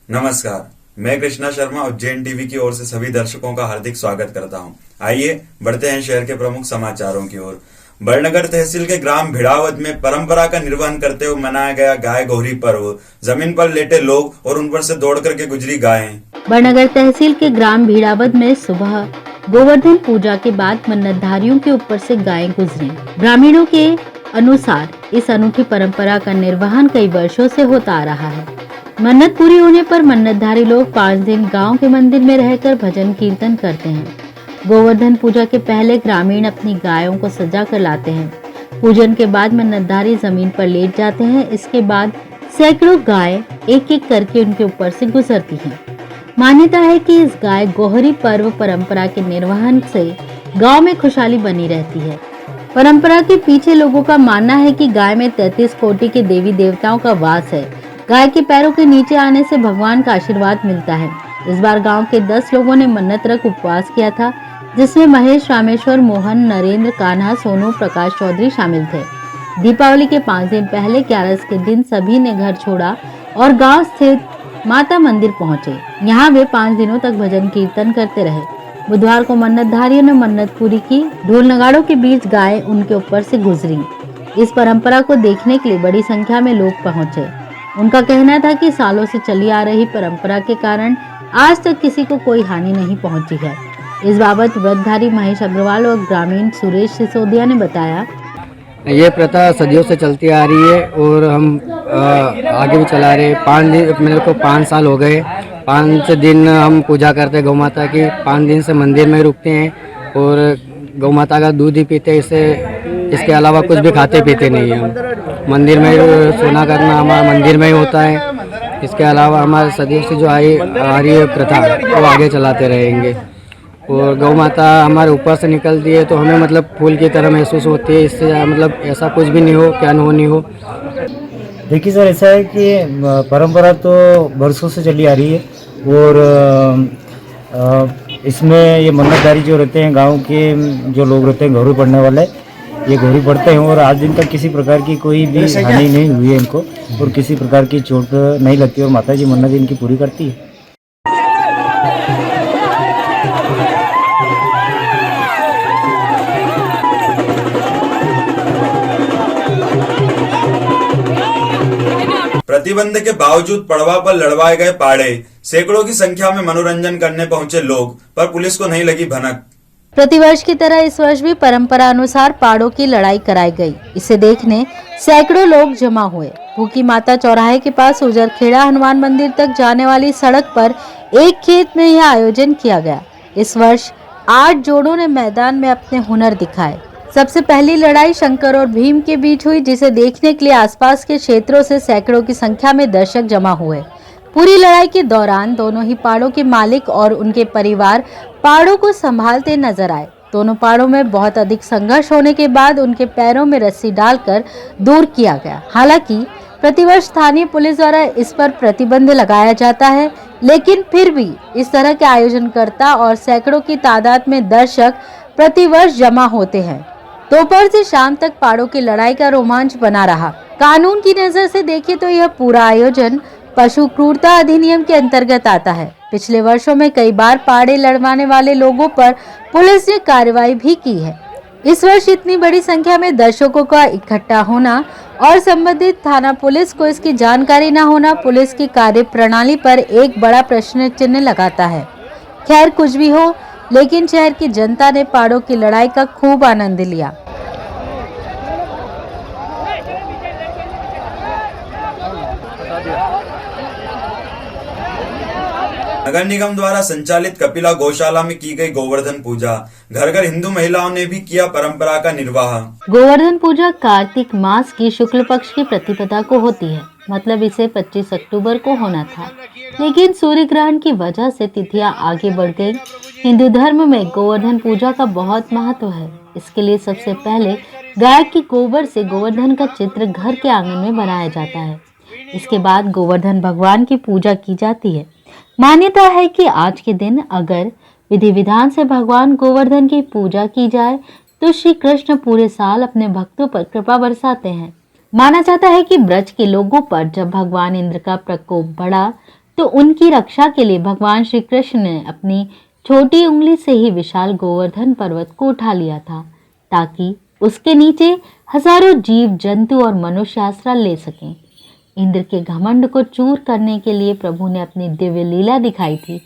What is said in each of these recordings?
नमस्कार, मैं कृष्णा शर्मा उज्जैन टीवी की ओर से सभी दर्शकों का हार्दिक स्वागत करता हूं। आइए बढ़ते हैं शहर के प्रमुख समाचारों की ओर। बड़नगर तहसील के ग्राम भिड़ावत में परंपरा का निर्वहन करते हुए मनाया गया गाय गोहरी पर्व। जमीन पर लेटे लोग और उन पर से दौड़ करके गुजरी गायें। बड़नगर तहसील के ग्राम भिड़ावत में सुबह गोवर्धन पूजा के बाद मन्नतधारियों के ऊपर से गायें गुजरी। ग्रामीणों के अनुसार इस अनूठी परंपरा का निर्वहन कई वर्षों से होता आ रहा है। मन्नत पूरी होने पर मन्नतधारी लोग 5 दिन गांव के मंदिर में रहकर भजन कीर्तन करते हैं। गोवर्धन पूजा के पहले ग्रामीण अपनी गायों को सजा कर लाते हैं। पूजन के बाद मन्नतधारी जमीन पर लेट जाते हैं। इसके बाद सैकड़ों गाय एक एक करके उनके ऊपर से गुजरती हैं। मान्यता है कि इस गाय गोहरी पर्व परंपरा के निर्वहन से गांव में खुशहाली बनी रहती है। परंपरा के पीछे लोगों का मानना है कि गाय में 33 कोटि के देवी देवताओं का वास है। गाय के पैरों के नीचे आने से भगवान का आशीर्वाद मिलता है। इस बार गांव के 10 लोगों ने मन्नत रख उपवास किया था, जिसमें महेश, रामेश्वर, मोहन, नरेंद्र, कान्हा, सोनू, प्रकाश चौधरी शामिल थे। दीपावली के 5 दिन पहले 11 के दिन सभी ने घर छोड़ा और गांव स्थित माता मंदिर पहुंचे। यहाँ वे 5 दिनों तक भजन कीर्तन करते रहे। बुधवार को मन्नतधारियों ने मन्नत पूरी की। ढोल नगाड़ों के बीच गाय उनके ऊपर से गुजरी। इस परंपरा को देखने के लिए बड़ी संख्या में लोग पहुंचे। उनका कहना था कि सालों से चली आ रही परंपरा के कारण आज तक किसी को कोई हानि नहीं पहुंची है। इस बाबत व्रतधारी महेश अग्रवाल और ग्रामीण सुरेश सिसोदिया ने बताया, ये प्रथा सदियों से चलती आ रही है और हम आगे भी चला रहे हैं। 5 दिन, मेरे को 5 साल हो गए। 5 दिन हम पूजा करते हैं गौ माता की। 5 दिन से मंदिर में रुकते हैं और गौ माता का दूध ही पीते हैं। इसके अलावा कुछ भी खाते पीते नहीं हैं। हम मंदिर में सोना करना हमारा मंदिर में ही होता है। इसके अलावा हमारे सदियों से जो आ रही है प्रथा वो आगे चलाते रहेंगे। और गौ माता हमारे ऊपर से निकलती है तो हमें मतलब फूल की तरह महसूस होती है। इससे मतलब ऐसा कुछ भी नहीं हो, क्या न हो नहीं हो। देखिए सर, ऐसा है कि परंपरा तो बरसों से चली आ रही है और इसमें ये मन्नतधारी जो रहते हैं, गांव के जो लोग रहते हैं, घोड़ी पड़ने वाले, ये घोड़ी पड़ते हैं और आज दिन तक किसी प्रकार की कोई भी हानि नहीं हुई है इनको और किसी प्रकार की चोट नहीं लगती और माता जी मन्नत इनकी पूरी करती है। प्रतिबंध के बावजूद पड़वा पर लड़वाए गए पाड़े। सैकड़ों की संख्या में मनोरंजन करने पहुंचे लोग, पर पुलिस को नहीं लगी भनक। प्रतिवर्ष की तरह इस वर्ष भी परंपरा अनुसार पाड़ों की लड़ाई कराई गई। इसे देखने सैकड़ों लोग जमा हुए। भूखी माता चौराहे के पास उजरखेड़ा हनुमान मंदिर तक जाने वाली सड़क पर एक खेत में यह आयोजन किया गया। इस वर्ष 8 जोड़ों ने मैदान में अपने हुनर दिखाए। सबसे पहली लड़ाई शंकर और भीम के बीच हुई, जिसे देखने के लिए आसपास के क्षेत्रों से सैकड़ों की संख्या में दर्शक जमा हुए। पूरी लड़ाई के दौरान दोनों ही पाड़ों के मालिक और उनके परिवार पाड़ों को संभालते नजर आए। दोनों पाड़ों में बहुत अधिक संघर्ष होने के बाद उनके पैरों में रस्सी डालकर दूर किया गया। हालांकि प्रतिवर्ष स्थानीय पुलिस द्वारा इस पर प्रतिबंध लगाया जाता है, लेकिन फिर भी इस तरह के आयोजनकर्ता और सैकड़ों की तादाद में दर्शक प्रतिवर्ष जमा होते हैं। दोपहर से शाम तक पाड़ों की लड़ाई का रोमांच बना रहा। कानून की नजर से देखें तो यह पूरा आयोजन पशु क्रूरता अधिनियम के अंतर्गत आता है। पिछले वर्षों में कई बार पाड़े लड़वाने वाले लोगों पर पुलिस ने कार्रवाई भी की है। इस वर्ष इतनी बड़ी संख्या में दर्शकों का इकट्ठा होना और संबंधित थाना पुलिस को इसकी जानकारी न होना पुलिस की कार्य प्रणाली पर एक बड़ा प्रश्न चिन्ह लगाता है। खैर, कुछ भी हो, लेकिन शहर की जनता ने पाड़ों की लड़ाई का खूब आनंद लिया। नगर निगम द्वारा संचालित कपिला गौशाला में की गई गोवर्धन पूजा। घर घर हिंदू महिलाओं ने भी किया परंपरा का निर्वाह। गोवर्धन पूजा कार्तिक मास की शुक्ल पक्ष की प्रतिपदा को होती है। मतलब इसे 25 अक्टूबर को होना था, लेकिन सूर्य ग्रहण की वजह से तिथियां आगे बढ़ गई। हिंदू धर्म में गोवर्धन पूजा का बहुत महत्व है। इसके लिए सबसे पहले गाय के गोबर से गोवर्धन का चित्र घर के आंगन में बनाया जाता है। इसके बाद गोवर्धन भगवान की पूजा की जाती है। मान्यता है कि आज के दिन अगर विधि विधान से भगवान गोवर्धन की पूजा की जाए तो श्री कृष्ण पूरे साल अपने भक्तों पर कृपा बरसाते हैं। माना जाता है कि ब्रज के लोगों पर जब भगवान इंद्र का प्रकोप बढ़ा तो उनकी रक्षा के लिए भगवान श्री कृष्ण ने अपनी छोटी उंगली से ही विशाल गोवर्धन पर्वत को उठा लिया था, ताकि उसके नीचे हजारों जीव जंतु और मनुष्य आश्रय ले सकें। इंद्र के घमंड को चूर करने के लिए प्रभु ने अपनी दिव्य लीला दिखाई थी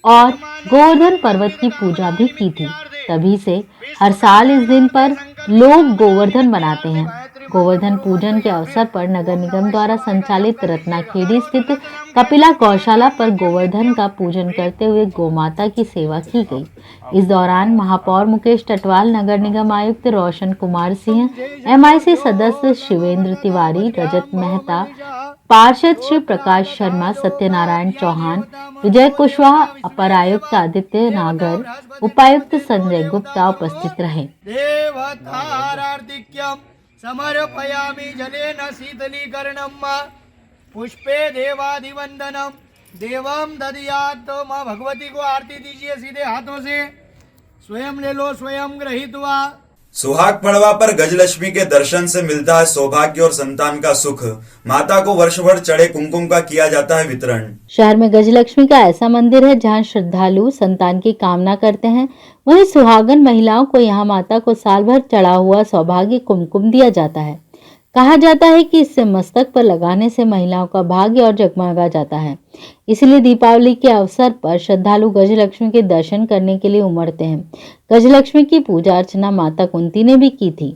और गोवर्धन पर्वत की पूजा भी की थी। तभी से हर साल इस दिन पर लोग गोवर्धन बनाते हैं। गोवर्धन पूजन के अवसर पर नगर निगम द्वारा संचालित रत्नाखेड़ी स्थित कपिला गौशाला पर गोवर्धन का पूजन करते हुए गोमाता की सेवा की गई। इस दौरान महापौर मुकेश टटवाल, नगर निगम आयुक्त रोशन कुमार सिंह, MIC सदस्य शिवेंद्र तिवारी, रजत मेहता, पार्षद श्री प्रकाश शर्मा, सत्यनारायण चौहान, विजय कुशवाहा, अपर आयुक्त आदित्य नागर, उपायुक्त संजय गुप्ता उपस्थित रहे। समर्पयामि जलेन शीतलीकरणम् पुष्पे देवादिवंदनम देवम ददियात। माँ भगवती को आरती दीजिए सीधे हाथों से, स्वयं ले लो, स्वयं ग्रहीत्वा। सुहाग पड़वा पर गजलक्ष्मी के दर्शन से मिलता है सौभाग्य और संतान का सुख। माता को वर्ष भर चढ़े कुमकुम का किया जाता है वितरण। शहर में गजलक्ष्मी का ऐसा मंदिर है जहां श्रद्धालु संतान की कामना करते हैं। वहीं सुहागन महिलाओं को यहां माता को साल भर चढ़ा हुआ सौभाग्य कुमकुम दिया जाता है। कहा जाता है कि इससे मस्तक पर लगाने से महिलाओं का भाग्य और जगमगा जाता है। इसलिए दीपावली के अवसर पर श्रद्धालु गजलक्ष्मी के दर्शन करने के लिए उमड़ते हैं। गजलक्ष्मी की पूजा अर्चना माता कुंती ने भी की थी।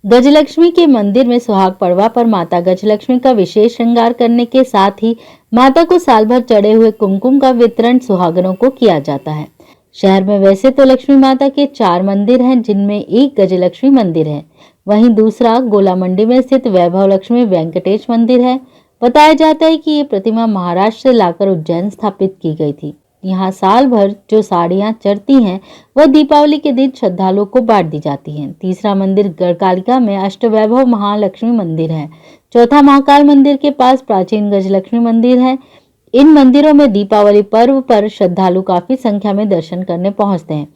गजलक्ष्मी के मंदिर में सुहाग पड़वा पर माता गजलक्ष्मी का विशेष श्रृंगार करने के साथ ही माता को साल भर चढ़े हुए कुमकुम का वितरण सुहागनों को किया जाता है। शहर में वैसे तो लक्ष्मी माता के 4 मंदिर हैं, जिनमें एक गजलक्ष्मी मंदिर है, वहीं दूसरा गोला मंडी में स्थित वैभव लक्ष्मी वेंकटेश मंदिर है। बताया जाता है कि ये प्रतिमा महाराष्ट्र से लाकर उज्जैन स्थापित की गई थी। यहाँ साल भर जो साड़ियाँ चढ़ती हैं वह दीपावली के दिन श्रद्धालुओं को बांट दी जाती हैं। तीसरा मंदिर गढ़कालिका में अष्टवैभव महालक्ष्मी मंदिर है। चौथा महाकाल मंदिर के पास प्राचीन गजलक्ष्मी मंदिर है। इन मंदिरों में दीपावली पर्व पर श्रद्धालु काफी संख्या में दर्शन करने पहुंचते हैं।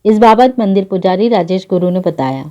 इस बाबत मंदिर पुजारी राजेश गुरु ने बताया,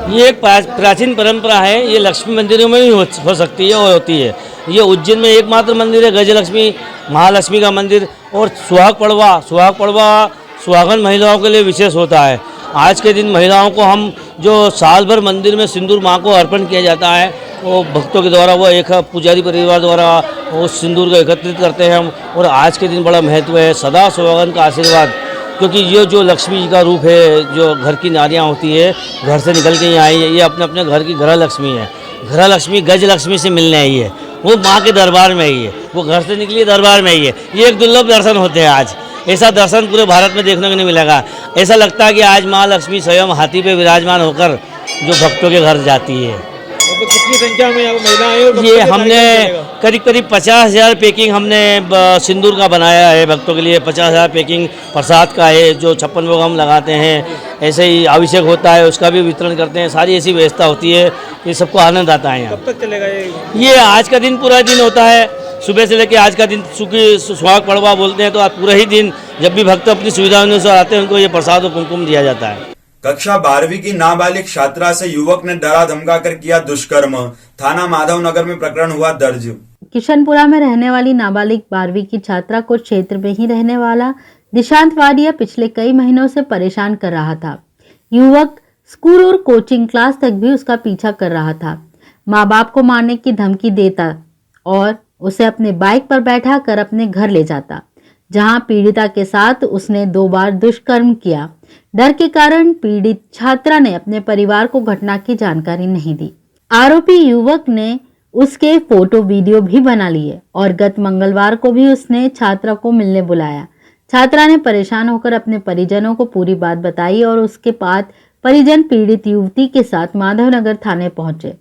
ये एक प्राचीन परंपरा है। ये लक्ष्मी मंदिरों में भी हो सकती है और होती है। ये उज्जैन में एकमात्र मंदिर है गजलक्ष्मी महालक्ष्मी का मंदिर। और सुहाग पड़वा सुहागन महिलाओं के लिए विशेष होता है। आज के दिन महिलाओं को हम जो साल भर मंदिर में सिंदूर माँ को अर्पण किया जाता है, वो भक्तों के द्वारा, वो एक पुजारी परिवार द्वारा वो सिंदूर को एकत्रित करते हैं हम। और आज के दिन बड़ा महत्व है, सदा सुहागन का आशीर्वाद, क्योंकि ये जो लक्ष्मी जी का रूप है, जो घर की नारियाँ होती है, घर से निकल के यहाँ आई है, ये अपने अपने घर की गृह लक्ष्मी है। गृह लक्ष्मी गज लक्ष्मी से मिलने आई है, वो माँ के दरबार में आई है, वो घर से निकली दरबार में आई है। ये एक दुर्लभ दर्शन होते हैं आज। ऐसा दर्शन पूरे भारत में देखने को नहीं मिलेगा। ऐसा लगता है कि आज माँ लक्ष्मी स्वयं हाथी पे विराजमान होकर जो भक्तों के घर जाती है। तो कितनी संख्या में महिलाएं? ये हमने करीब 50,000 पैकिंग हमने सिंदूर का बनाया है भक्तों के लिए। 50,000 पैकिंग प्रसाद का है, जो 56 भोग हम लगाते हैं। ऐसे ही अभिषेक होता है, उसका भी वितरण करते हैं। सारी ऐसी व्यवस्था होती है, ये सबको आनंद आता है यहाँ। कब तक चलेगा ये आज का दिन पूरा दिन होता है, सुबह से लेकर आज का दिन। सुहाग पड़वा बोलते हैं, तो आज पूरा ही दिन जब भी भक्त अपनी सुविधा अनुसार आते हैं, उनको ये प्रसाद और कुमकुम दिया जाता है। कक्षा 12वीं की नाबालिग छात्रा से युवक ने डरा धमका कर किया दुष्कर्म। थाना माधव नगर में प्रकरण हुआ दर्ज। किशनपुरा में रहने वाली नाबालिग 12वीं की छात्रा को क्षेत्र में ही रहने वाला दिशांत वाडिया पिछले कई महीनों से परेशान कर रहा था। युवक स्कूल और कोचिंग क्लास तक भी उसका पीछा कर रहा था। माँ बाप को मारने की धमकी देता और उसे अपने बाइक पर बैठा कर अपने घर ले जाता, जहां पीड़िता के साथ उसने 2 बार दुष्कर्म किया। डर के कारण पीड़ित छात्रा ने अपने परिवार को घटना की जानकारी नहीं दी। आरोपी युवक ने उसके फोटो वीडियो भी बना लिए और गत मंगलवार को भी उसने छात्रा को मिलने बुलाया। छात्रा ने परेशान होकर अपने परिजनों को पूरी बात बताई और उसके बाद परिजन पीड़ित युवती के साथ माधवनगर थाने पहुंचे,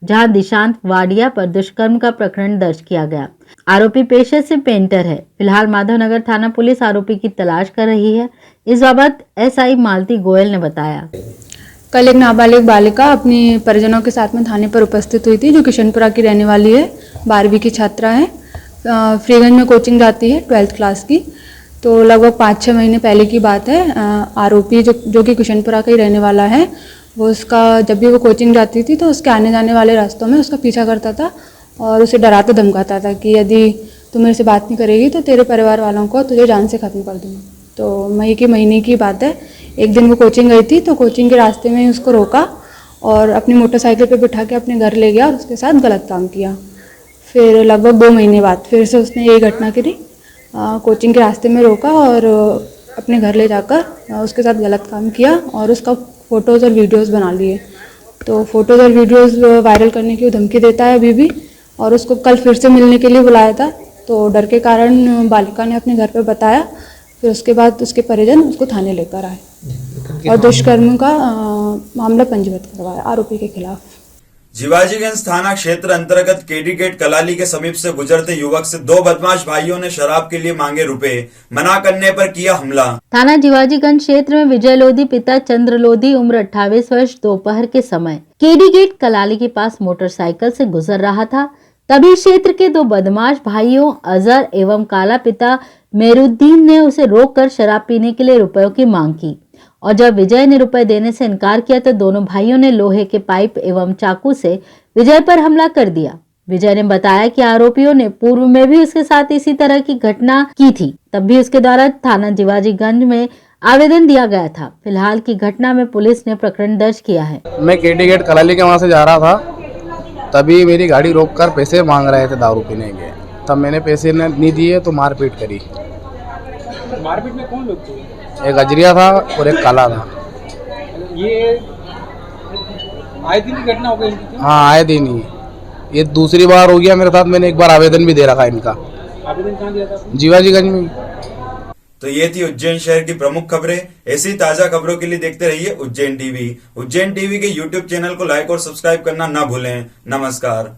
जहां दिशांत वाडिया पर दुष्कर्म का प्रकरण दर्ज किया गया। आरोपी पेशे से पेंटर है। फिलहाल माधवनगर थाना पुलिस आरोपी की तलाश कर रही है। इस बाबत SI मालती गोयल ने बताया, कल एक नाबालिग बालिका अपनी परिजनों के साथ में थाने पर उपस्थित हुई थी, जो किशनपुरा की रहने वाली है। 12वीं की छात्रा है, फ्रीगंज में कोचिंग जाती है 12th क्लास की। तो लगभग 5-6 महीने पहले की बात है। आरोपी जो कि किशनपुरा का ही रहने वाला है, वो उसका जब भी वो कोचिंग जाती थी तो उसके आने जाने वाले रास्तों में उसका पीछा करता था और उसे डराता धमकाता था कि यदि तू मेरे से बात नहीं करेगी तो तेरे परिवार वालों को तुझे जान से ख़त्म कर दूँगी। तो मई के महीने की बात है, एक दिन वो कोचिंग गई थी तो कोचिंग के रास्ते में ही उसको रोका और अपनी मोटरसाइकिल पे बिठा के अपने घर ले गया और उसके साथ गलत काम किया। फिर लगभग 2 महीने बाद फिर से उसने यही घटना करी, कोचिंग के रास्ते में रोका और अपने घर ले जाकर उसके साथ गलत काम किया और उसका फ़ोटोज़ और वीडियोज़ बना लिए। तो फ़ोटोज़ और वीडियोज़ वायरल करने की वो धमकी देता है अभी भी और उसको कल फिर से मिलने के लिए बुलाया था। तो डर के कारण बालिका ने अपने घर पर बताया, फिर उसके बाद उसके परिजन उसको थाने लेकर आए और दुष्कर्म का मामला पंजीबद्ध करवाया आरोपी के खिलाफ। जीवाजीगंज थाना क्षेत्र अंतर्गत केडी गेट कलाली के समीप से गुजरते युवक से 2 बदमाश भाइयों ने शराब के लिए मांगे रुपए, मना करने पर किया हमला। थाना जीवाजीगंज क्षेत्र में विजय लोधी पिता चंद्र लोधी उम्र 28 वर्ष दोपहर के समय केडी गेट कलाली के पास मोटरसाइकिल से गुजर रहा था। तभी क्षेत्र के 2 बदमाश भाइयों अजहर एवं काला पिता मेरुद्दीन ने उसे रोककर शराब पीने के लिए रुपयों की मांग की और जब विजय ने रुपए देने से इनकार किया तो दोनों भाइयों ने लोहे के पाइप एवं चाकू से विजय पर हमला कर दिया। विजय ने बताया कि आरोपियों ने पूर्व में भी उसके साथ इसी तरह की घटना की थी, तब भी उसके द्वारा थाना जीवाजीगंज में आवेदन दिया गया था। फिलहाल की घटना में पुलिस ने प्रकरण दर्ज किया है। मैं केडी गेट कलाली के वहाँ से जा रहा था, तभी मेरी गाड़ी रोककर पैसे मांग रहे थे दारू पीने के। तब मैंने पैसे नहीं दिए तो मारपीट करी। मारपीट में कौन लोग थे? एक अजरिया था और एक काला था। ये आए दिन की घटना हो गई इनकी? हाँ, आए दिन ही। ये दूसरी बार हो गया मेरे साथ। मैंने एक बार आवेदन भी दे रखा है इनका। आवेदन कहाँ दिया था आपने? जीवाजीगंज में। तो ये थी उज्जैन शहर की प्रमुख खबरें। ऐसी ताजा खबरों के लिए देखते रहिए उज्जैन टीवी। उज्जैन टीवी के यूट्यूब चैनल को लाइक और सब्सक्राइब करना ना भूलें। नमस्कार।